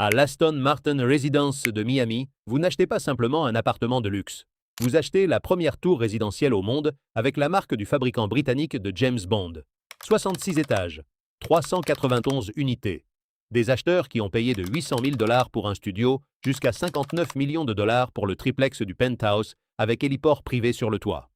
À l'Aston Martin Residence de Miami, vous n'achetez pas simplement un appartement de luxe. Vous achetez la première tour résidentielle au monde avec la marque du fabricant britannique de James Bond. 66 étages, 391 unités. Des acheteurs qui ont payé de 800 000 $ pour un studio jusqu'à 59 millions de dollars pour le triplex du penthouse avec héliport privé sur le toit.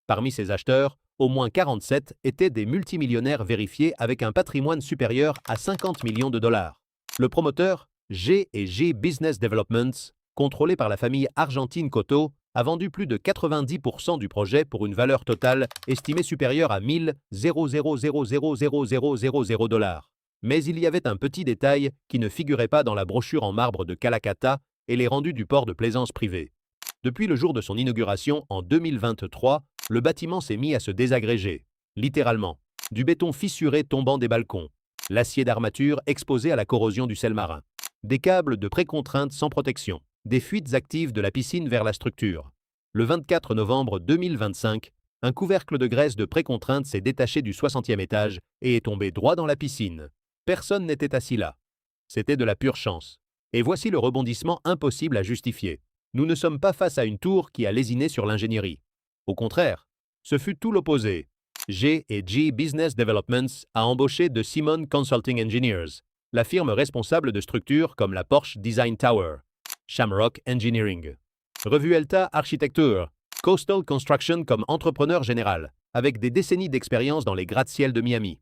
Parmi ces acheteurs, au moins 47 étaient des multimillionnaires vérifiés avec un patrimoine supérieur à 50 millions de dollars. Le promoteur, G&G Business Developments, contrôlé par la famille argentine Cotto, a vendu plus de 90% du projet pour une valeur totale estimée supérieure à 1 000,000,000 $. Mais il y avait un petit détail qui ne figurait pas dans la brochure en marbre de Calacata et les rendus du port de plaisance privé. Depuis le jour de son inauguration en 2023, le bâtiment s'est mis à se désagréger, littéralement. Du béton fissuré tombant des balcons, l'acier d'armature exposé à la corrosion du sel marin, des câbles de précontrainte sans protection, des fuites actives de la piscine vers la structure. Le 24 novembre 2025, un couvercle de graisse de précontrainte s'est détaché du 60e étage et est tombé droit dans la piscine. Personne n'était assis là. C'était de la pure chance. Et voici le rebondissement impossible à justifier. Nous ne sommes pas face à une tour qui a lésiné sur l'ingénierie. Au contraire, ce fut tout l'opposé. G&G Business Developments a embauché de Simon Consulting Engineers, la firme responsable de structures comme la Porsche Design Tower, Shamrock Engineering, Revuelta Architecture, Coastal Construction comme entrepreneur général, avec des décennies d'expérience dans les gratte-ciel de Miami.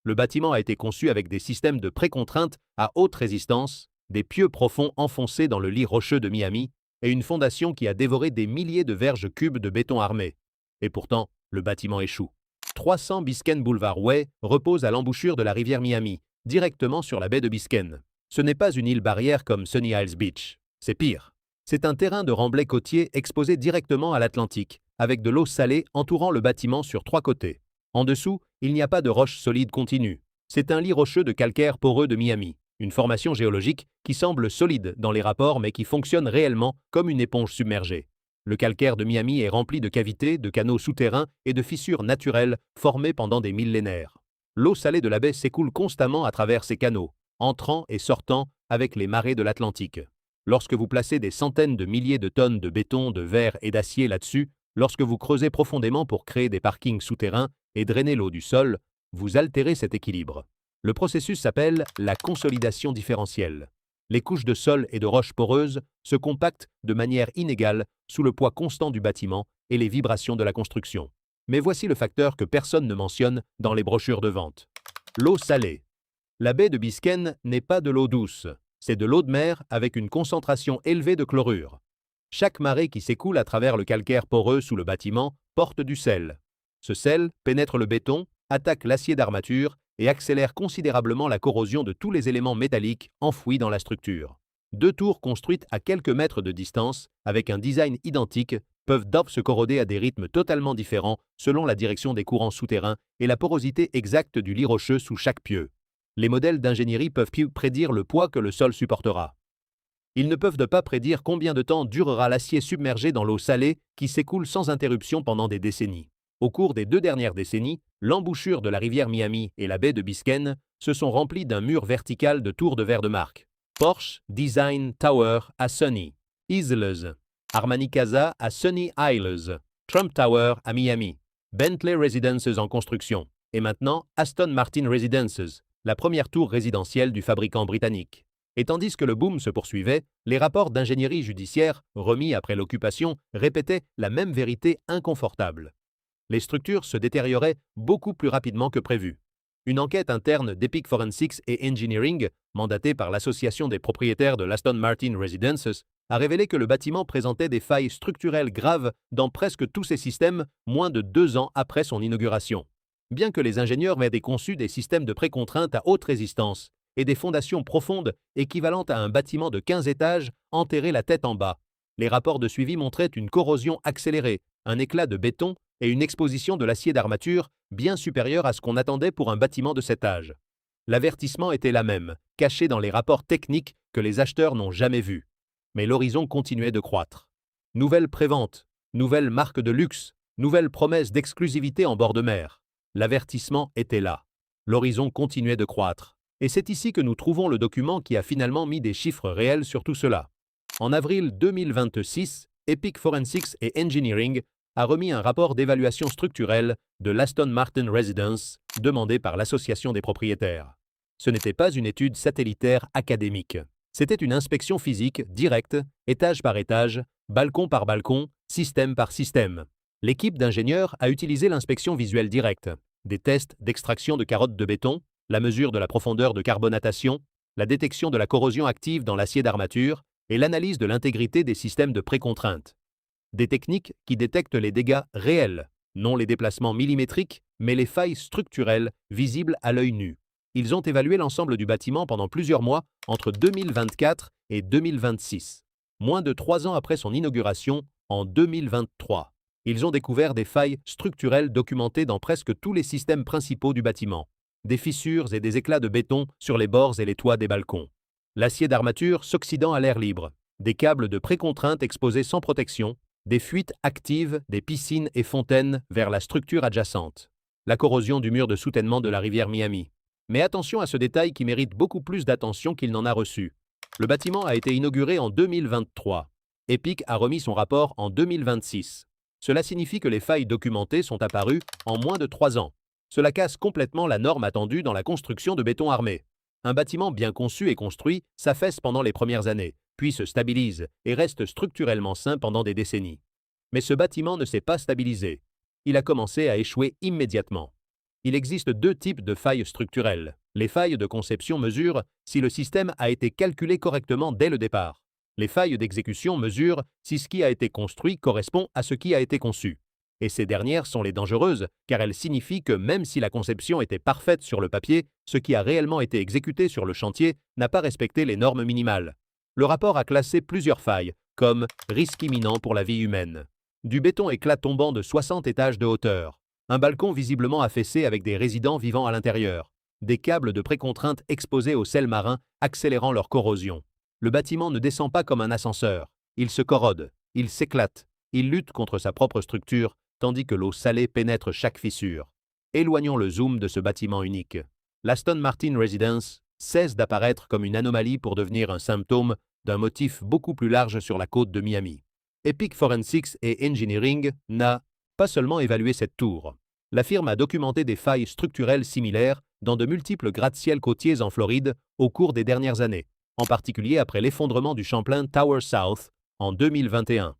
Le bâtiment a été conçu avec des systèmes de précontrainte à haute résistance, des pieux profonds enfoncés dans le lit rocheux de Miami et une fondation qui a dévoré des milliers de verges cubes de béton armé. Et pourtant, le bâtiment échoue. 300 Biscayne Boulevard Way repose à l'embouchure de la rivière Miami, directement sur la baie de Biscayne. Ce n'est pas une île barrière comme Sunny Isles Beach. C'est pire. C'est un terrain de remblai côtier exposé directement à l'Atlantique, avec de l'eau salée entourant le bâtiment sur 3 côtés. En dessous, il n'y a pas de roche solide continue. C'est un lit rocheux de calcaire poreux de Miami, une formation géologique qui semble solide dans les rapports mais qui fonctionne réellement comme une éponge submergée. Le calcaire de Miami est rempli de cavités, de canaux souterrains et de fissures naturelles formées pendant des millénaires. L'eau salée de la baie s'écoule constamment à travers ces canaux, entrant et sortant avec les marées de l'Atlantique. Lorsque vous placez des centaines de milliers de tonnes de béton, de verre et d'acier là-dessus, lorsque vous creusez profondément pour créer des parkings souterrains et drainer l'eau du sol, vous altérez cet équilibre. Le processus s'appelle la consolidation différentielle. Les couches de sol et de roches poreuses se compactent de manière inégale sous le poids constant du bâtiment et les vibrations de la construction. Mais voici le facteur que personne ne mentionne dans les brochures de vente. L'eau salée. La baie de Biscayne n'est pas de l'eau douce, c'est de l'eau de mer avec une concentration élevée de chlorure. Chaque marée qui s'écoule à travers le calcaire poreux sous le bâtiment porte du sel. Ce sel pénètre le béton, attaque l'acier d'armature et accélère considérablement la corrosion de tous les éléments métalliques enfouis dans la structure. 2 tours construites à quelques mètres de distance, avec un design identique, peuvent se corroder à des rythmes totalement différents selon la direction des courants souterrains et la porosité exacte du lit rocheux sous chaque pieu. Les modèles d'ingénierie peuvent prédire le poids que le sol supportera. Ils ne peuvent pas prédire combien de temps durera l'acier submergé dans l'eau salée qui s'écoule sans interruption pendant des décennies. Au cours des 2 dernières décennies, l'embouchure de la rivière Miami et la baie de Biscayne se sont remplies d'un mur vertical de tours de verre de marque. Porsche Design Tower à Sunny Isles, Armani Casa à Sunny Isles, Trump Tower à Miami, Bentley Residences en construction, et maintenant Aston Martin Residences, la première tour résidentielle du fabricant britannique. Et tandis que le boom se poursuivait, les rapports d'ingénierie judiciaire, remis après l'occupation, répétaient la même vérité inconfortable. Les structures se détérioraient beaucoup plus rapidement que prévu. Une enquête interne d'Epic Forensics et Engineering, mandatée par l'Association des propriétaires de l'Aston Martin Residences, a révélé que le bâtiment présentait des failles structurelles graves dans presque tous ses systèmes moins de 2 ans après son inauguration. Bien que les ingénieurs aient conçu des systèmes de précontrainte à haute résistance et des fondations profondes équivalentes à un bâtiment de 15 étages enterré la tête en bas, les rapports de suivi montraient une corrosion accélérée, un éclat de béton et une exposition de l'acier d'armature bien supérieure à ce qu'on attendait pour un bâtiment de cet âge. L'avertissement était la même, caché dans les rapports techniques que les acheteurs n'ont jamais vus. Mais l'horizon continuait de croître. Nouvelles préventes, nouvelles marques de luxe, nouvelles promesses d'exclusivité en bord de mer. L'avertissement était là. L'horizon continuait de croître. Et c'est ici que nous trouvons le document qui a finalement mis des chiffres réels sur tout cela. En avril 2026, Epic Forensics et Engineering a remis un rapport d'évaluation structurelle de l'Aston Martin Residence demandé par l'Association des propriétaires. Ce n'était pas une étude satellitaire académique. C'était une inspection physique directe, étage par étage, balcon par balcon, système par système. L'équipe d'ingénieurs a utilisé l'inspection visuelle directe, des tests d'extraction de carottes de béton, la mesure de la profondeur de carbonatation, la détection de la corrosion active dans l'acier d'armature et l'analyse de l'intégrité des systèmes de précontrainte. Des techniques qui détectent les dégâts réels, non les déplacements millimétriques, mais les failles structurelles visibles à l'œil nu. Ils ont évalué l'ensemble du bâtiment pendant plusieurs mois entre 2024 et 2026, moins de 3 ans après son inauguration en 2023. Ils ont découvert des failles structurelles documentées dans presque tous les systèmes principaux du bâtiment, des fissures et des éclats de béton sur les bords et les toits des balcons, l'acier d'armature s'oxydant à l'air libre, des câbles de précontrainte exposés sans protection, des fuites actives des piscines et fontaines vers la structure adjacente, la corrosion du mur de soutènement de la rivière Miami. Mais attention à ce détail qui mérite beaucoup plus d'attention qu'il n'en a reçu. Le bâtiment a été inauguré en 2023. Epic a remis son rapport en 2026. Cela signifie que les failles documentées sont apparues en moins de 3 ans. Cela casse complètement la norme attendue dans la construction de béton armé. Un bâtiment bien conçu et construit s'affaisse pendant les premières années, puis se stabilise et reste structurellement sain pendant des décennies. Mais ce bâtiment ne s'est pas stabilisé. Il a commencé à échouer immédiatement. Il existe 2 types de failles structurelles. Les failles de conception mesurent si le système a été calculé correctement dès le départ. Les failles d'exécution mesurent si ce qui a été construit correspond à ce qui a été conçu. Et ces dernières sont les dangereuses, car elles signifient que même si la conception était parfaite sur le papier, ce qui a réellement été exécuté sur le chantier n'a pas respecté les normes minimales. Le rapport a classé plusieurs failles, comme risque imminent pour la vie humaine. Du béton éclat tombant de 60 étages de hauteur, un balcon visiblement affaissé avec des résidents vivant à l'intérieur, des câbles de précontrainte exposés au sel marin accélérant leur corrosion. Le bâtiment ne descend pas comme un ascenseur, il se corrode, il s'éclate, il lutte contre sa propre structure, tandis que l'eau salée pénètre chaque fissure. Éloignons le zoom de ce bâtiment unique. L'Aston Martin Residence cesse d'apparaître comme une anomalie pour devenir un symptôme d'un motif beaucoup plus large sur la côte de Miami. Epic Forensics et Engineering n'a pas seulement évalué cette tour. La firme a documenté des failles structurelles similaires dans de multiples gratte-ciels côtiers en Floride au cours des dernières années, en particulier après l'effondrement du Champlain Tower South en 2021.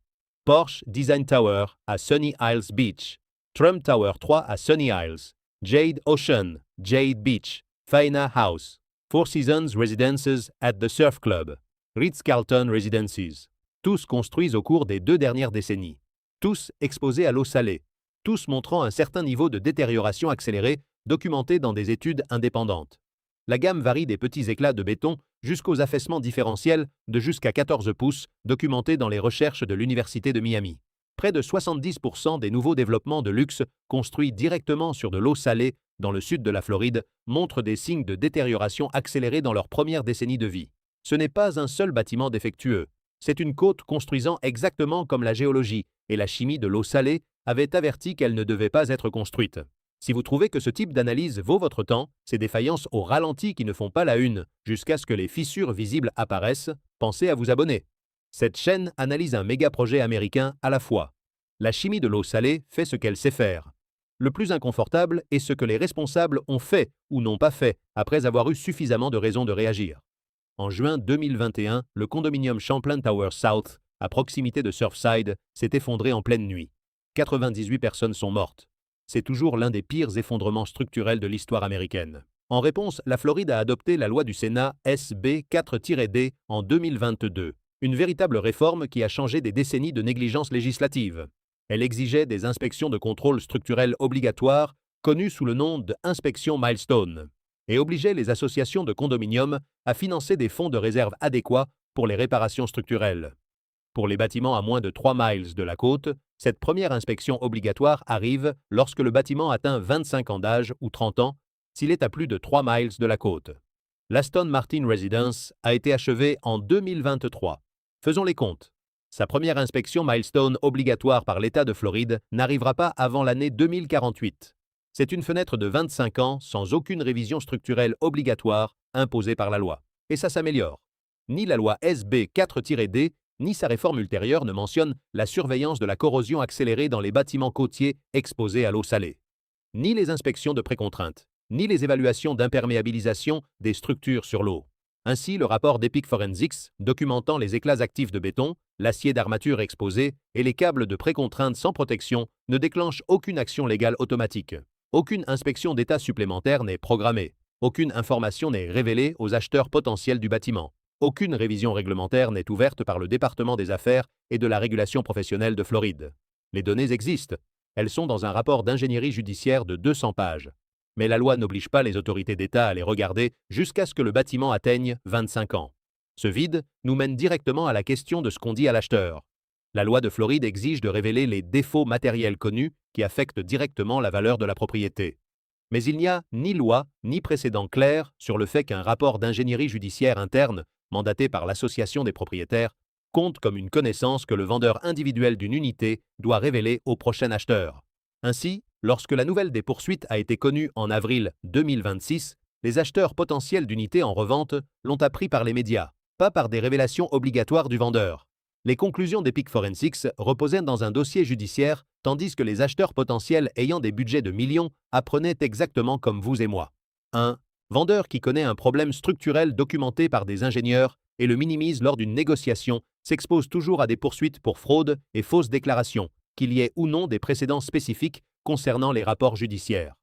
Porsche Design Tower à Sunny Isles Beach, Trump Tower 3 à Sunny Isles, Jade Ocean, Jade Beach, Faena House, Four Seasons Residences at the Surf Club, Ritz-Carlton Residences, tous construits au cours des 2 dernières décennies, tous exposés à l'eau salée, tous montrant un certain niveau de détérioration accélérée documenté dans des études indépendantes. La gamme varie des petits éclats de béton jusqu'aux affaissements différentiels de jusqu'à 14 pouces documentés dans les recherches de l'Université de Miami. Près de 70% des nouveaux développements de luxe construits directement sur de l'eau salée dans le sud de la Floride montrent des signes de détérioration accélérée dans leur première décennie de vie. Ce n'est pas un seul bâtiment défectueux. C'est une côte construisant exactement comme la géologie et la chimie de l'eau salée avait averti qu'elle ne devait pas être construite. Si vous trouvez que ce type d'analyse vaut votre temps, ces défaillances au ralenti qui ne font pas la une jusqu'à ce que les fissures visibles apparaissent, pensez à vous abonner. Cette chaîne analyse un méga-projet américain à la fois. La chimie de l'eau salée fait ce qu'elle sait faire. Le plus inconfortable est ce que les responsables ont fait ou n'ont pas fait après avoir eu suffisamment de raisons de réagir. En juin 2021, le condominium Champlain Tower South, à proximité de Surfside, s'est effondré en pleine nuit. 98 personnes sont mortes. C'est toujours l'un des pires effondrements structurels de l'histoire américaine. En réponse, la Floride a adopté la loi du Sénat SB 4-D en 2022, une véritable réforme qui a changé des décennies de négligence législative. Elle exigeait des inspections de contrôle structurel obligatoires, connues sous le nom d'inspection milestone, et obligeait les associations de condominiums à financer des fonds de réserve adéquats pour les réparations structurelles. Pour les bâtiments à moins de 3 miles de la côte, cette première inspection obligatoire arrive lorsque le bâtiment atteint 25 ans d'âge ou 30 ans, s'il est à plus de 3 miles de la côte. L'Aston Martin Residence a été achevée en 2023. Faisons les comptes. Sa première inspection milestone obligatoire par l'État de Floride n'arrivera pas avant l'année 2048. C'est une fenêtre de 25 ans sans aucune révision structurelle obligatoire imposés par la loi. Et ça s'améliore. Ni la loi SB 4-D, ni sa réforme ultérieure ne mentionnent la surveillance de la corrosion accélérée dans les bâtiments côtiers exposés à l'eau salée. Ni les inspections de précontrainte, ni les évaluations d'imperméabilisation des structures sur l'eau. Ainsi, le rapport d'Epic Forensics, documentant les éclats actifs de béton, l'acier d'armature exposé et les câbles de précontrainte sans protection, ne déclenche aucune action légale automatique. Aucune inspection d'état supplémentaire n'est programmée. Aucune information n'est révélée aux acheteurs potentiels du bâtiment. Aucune révision réglementaire n'est ouverte par le département des affaires et de la régulation professionnelle de Floride. Les données existent. Elles sont dans un rapport d'ingénierie judiciaire de 200 pages. Mais la loi n'oblige pas les autorités d'État à les regarder jusqu'à ce que le bâtiment atteigne 25 ans. Ce vide nous mène directement à la question de ce qu'on dit à l'acheteur. La loi de Floride exige de révéler les défauts matériels connus qui affectent directement la valeur de la propriété. Mais il n'y a ni loi ni précédent clair sur le fait qu'un rapport d'ingénierie judiciaire interne, mandaté par l'Association des propriétaires, compte comme une connaissance que le vendeur individuel d'une unité doit révéler au prochain acheteur. Ainsi, lorsque la nouvelle des poursuites a été connue en avril 2026, les acheteurs potentiels d'unités en revente l'ont appris par les médias, pas par des révélations obligatoires du vendeur. Les conclusions d'Epic Forensics reposaient dans un dossier judiciaire, tandis que les acheteurs potentiels ayant des budgets de millions apprenaient exactement comme vous et moi. 1. Vendeur qui connaît un problème structurel documenté par des ingénieurs et le minimise lors d'une négociation s'expose toujours à des poursuites pour fraude et fausses déclarations, qu'il y ait ou non des précédents spécifiques concernant les rapports judiciaires.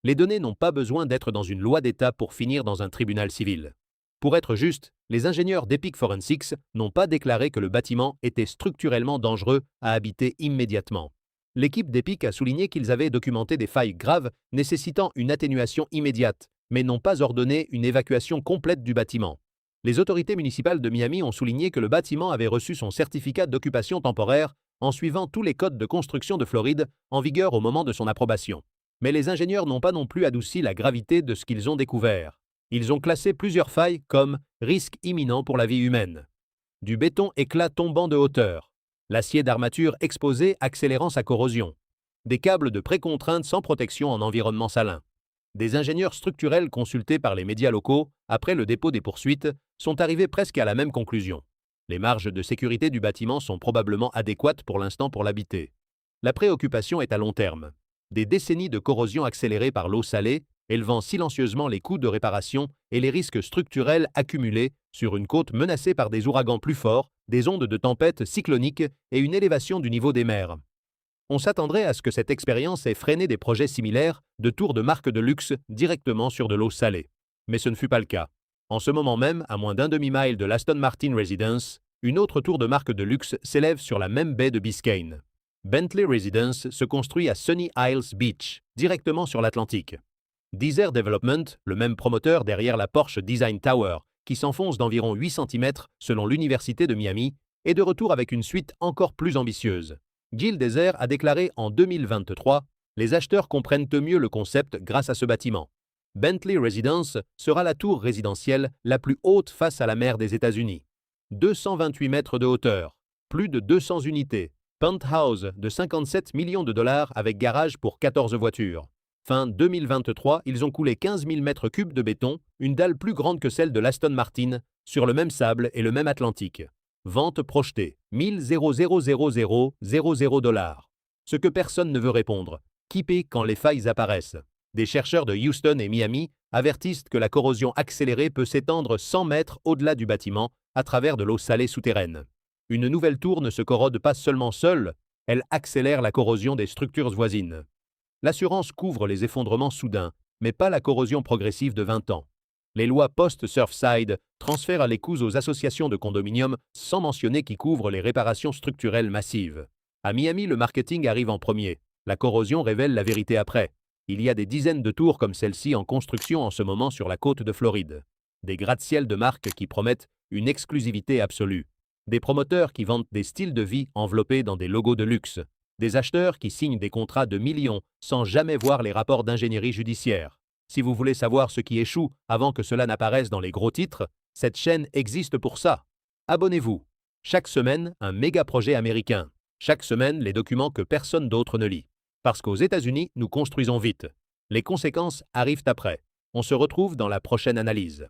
Les données n'ont pas besoin d'être dans une loi d'État pour finir dans un tribunal civil. Pour être juste, les ingénieurs d'Epic Forensics n'ont pas déclaré que le bâtiment était structurellement dangereux à habiter immédiatement. L'équipe d'Epic a souligné qu'ils avaient documenté des failles graves nécessitant une atténuation immédiate, mais n'ont pas ordonné une évacuation complète du bâtiment. Les autorités municipales de Miami ont souligné que le bâtiment avait reçu son certificat d'occupation temporaire en suivant tous les codes de construction de Floride en vigueur au moment de son approbation. Mais les ingénieurs n'ont pas non plus adouci la gravité de ce qu'ils ont découvert. Ils ont classé plusieurs failles comme risque imminent pour la vie humaine. Du béton éclat tombant de hauteur. L'acier d'armature exposé accélérant sa corrosion. Des câbles de précontrainte sans protection en environnement salin. Des ingénieurs structurels consultés par les médias locaux après le dépôt des poursuites sont arrivés presque à la même conclusion. Les marges de sécurité du bâtiment sont probablement adéquates pour l'instant pour l'habiter. La préoccupation est à long terme. Des décennies de corrosion accélérée par l'eau salée, élevant silencieusement les coûts de réparation et les risques structurels accumulés sur une côte menacée par des ouragans plus forts, des ondes de tempête cycloniques et une élévation du niveau des mers. On s'attendrait à ce que cette expérience ait freiné des projets similaires de tours de marque de luxe directement sur de l'eau salée. Mais ce ne fut pas le cas. En ce moment même, à moins d'un demi-mile de l'Aston Martin Residence, une autre tour de marque de luxe s'élève sur la même baie de Biscayne. Bentley Residence se construit à Sunny Isles Beach, directement sur l'Atlantique. Desert Development, le même promoteur derrière la Porsche Design Tower, qui s'enfonce d'environ 8 cm selon l'Université de Miami, est de retour avec une suite encore plus ambitieuse. Gil Desert a déclaré en 2023 « Les acheteurs comprennent mieux le concept grâce à ce bâtiment. Bentley Residence sera la tour résidentielle la plus haute face à la mer des États-Unis. 228 mètres de hauteur, plus de 200 unités, penthouse de 57 millions de dollars avec garage pour 14 voitures. Fin 2023, ils ont coulé 15 000 mètres cubes de béton, une dalle plus grande que celle de l'Aston Martin, sur le même sable et le même Atlantique. Vente projetée, 1000 $. Ce que personne ne veut répondre. Qui paie quand les failles apparaissent? Des chercheurs de Houston et Miami avertissent que la corrosion accélérée peut s'étendre 100 mètres au-delà du bâtiment à travers de l'eau salée souterraine. Une nouvelle tour ne se corrode pas seulement seule, elle accélère la corrosion des structures voisines. L'assurance couvre les effondrements soudains, mais pas la corrosion progressive de 20 ans. Les lois post-Surfside transfèrent les coûts aux associations de condominiums sans mentionner qui couvrent les réparations structurelles massives. À Miami, le marketing arrive en premier. La corrosion révèle la vérité après. Il y a des dizaines de tours comme celle-ci en construction en ce moment sur la côte de Floride. Des gratte-ciel de marques qui promettent une exclusivité absolue. Des promoteurs qui vantent des styles de vie enveloppés dans des logos de luxe. Des acheteurs qui signent des contrats de millions sans jamais voir les rapports d'ingénierie judiciaire. Si vous voulez savoir ce qui échoue avant que cela n'apparaisse dans les gros titres, cette chaîne existe pour ça. Abonnez-vous. Chaque semaine, un méga projet américain. Chaque semaine, les documents que personne d'autre ne lit. Parce qu'aux États-Unis, nous construisons vite. Les conséquences arrivent après. On se retrouve dans la prochaine analyse.